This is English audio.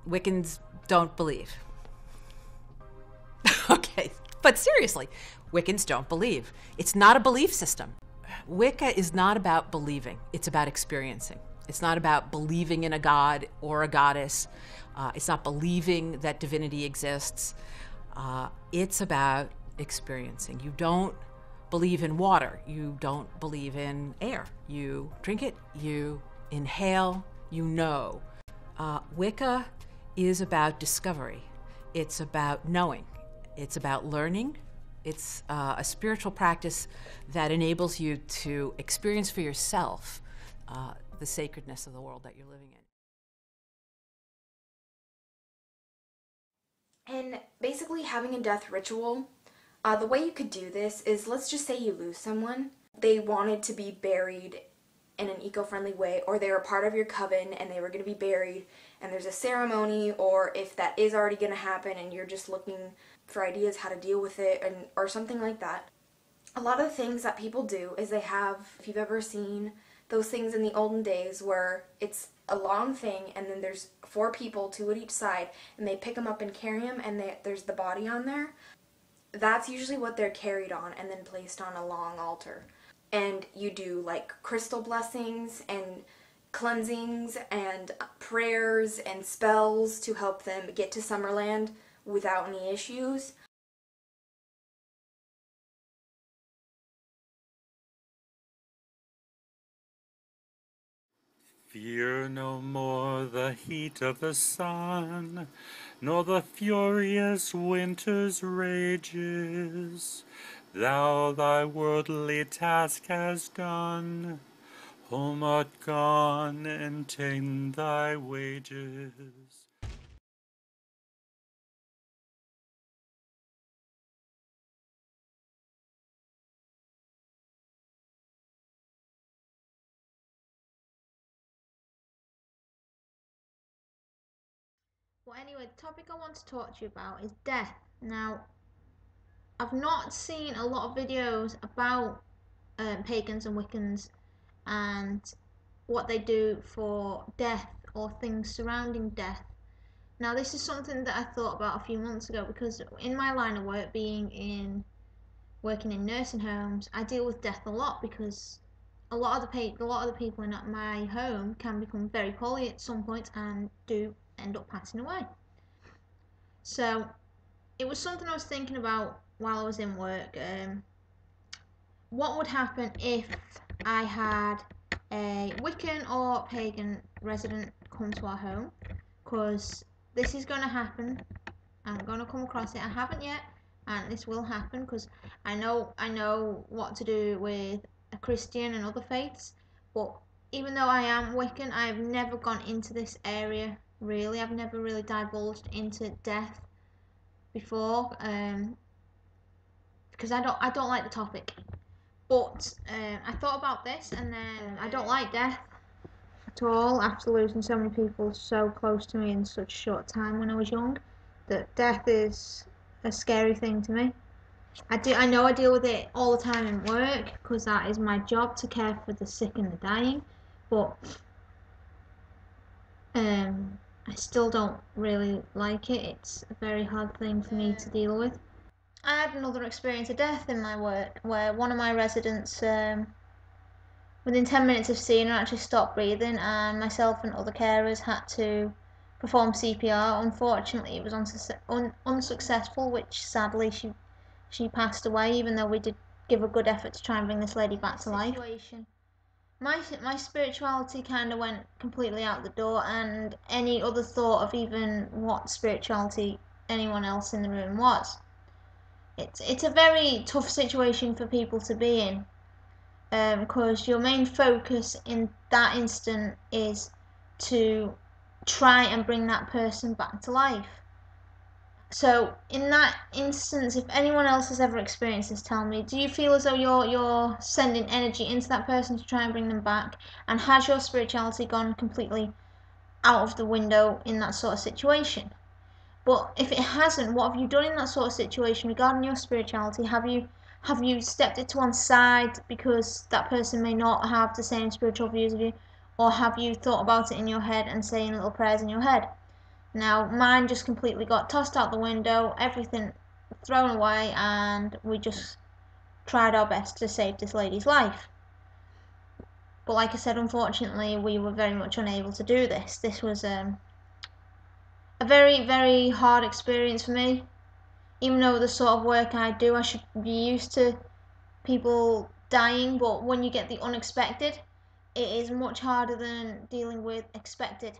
Wiccans don't believe. Okay, but seriously, Wiccans don't believe. It's not a belief system. Wicca is not about believing, it's about experiencing. It's not about believing in a god or a goddess. It's not believing that divinity exists. It's about experiencing. You don't believe in water. You don't believe in air. You drink it, you inhale, you know. Wicca is about discovery. It's about knowing. It's about learning. It's a spiritual practice that enables you to experience for yourself the sacredness of the world that you're living in. And basically having a death ritual, the way you could do this is, let's just say you lose someone. They wanted to be buried in an eco-friendly way, or they were part of your coven and they were going to be buried, and there's a ceremony, or if that is already going to happen and you're just looking for ideas how to deal with it, or something like that. A lot of the things that people do is they have, if you've ever seen those things in the olden days where it's a long thing and then there's 4 people, 2 at each side, and they pick them up and carry them, and there's the body on there. That's usually what they're carried on and then placed on a long altar. And you do like crystal blessings and cleansings and prayers and spells to help them get to Summerland without any issues. Fear no more the heat of the sun, nor the furious winter's rages. Thou thy worldly task hast done, home art gone, and ta'en thy wages. Well, anyway, the topic I want to talk to you about is death. Now, I've not seen a lot of videos about pagans and Wiccans and what they do for death or things surrounding death. Now, this is something that I thought about a few months ago, because in my line of work, working in nursing homes, I deal with death a lot, because a lot of the people in my home can become very poorly at some point and do end up passing away. So it was something I was thinking about while I was in work. What would happen if I had a Wiccan or pagan resident come to our home? Because this is going to happen. I'm going to come across it. I haven't yet, and this will happen, because I know what to do with a Christian and other faiths. But even though I am Wiccan, I've never gone into this area really. I've never really divulged into death before, because I don't like the topic. But I thought about this, and then I don't like death at all, after losing so many people so close to me in such a short time when I was young. That death is a scary thing to me. I know I deal with it all the time in work, because that is my job, to care for the sick and the dying. But I still don't really like it. It's a very hard thing for me to deal with. I had another experience of death in my work, where one of my residents, within 10 minutes of seeing her, actually stopped breathing, and myself and other carers had to perform CPR. Unfortunately, it was unsuccessful, which sadly she passed away, even though we did give a good effort to try and bring this lady back to life. My spirituality kind of went completely out the door, and any other thought of even what spirituality anyone else in the room was. It's a very tough situation for people to be in, because your main focus in that instant is to try and bring that person back to life. So in that instance, if anyone else has ever experienced this, tell me, do you feel as though you're sending energy into that person to try and bring them back? And has your spirituality gone completely out of the window in that sort of situation? But if it hasn't, what have you done in that sort of situation regarding your spirituality? Have you stepped it to one side because that person may not have the same spiritual views as you? Or have you thought about it in your head and saying little prayers in your head? Now, mine just completely got tossed out the window, everything thrown away, and we just tried our best to save this lady's life. But like I said, unfortunately, we were very much unable to do this. This was a very, very hard experience for me. Even though the sort of work I do, I should be used to people dying, but when you get the unexpected, it is much harder than dealing with expected.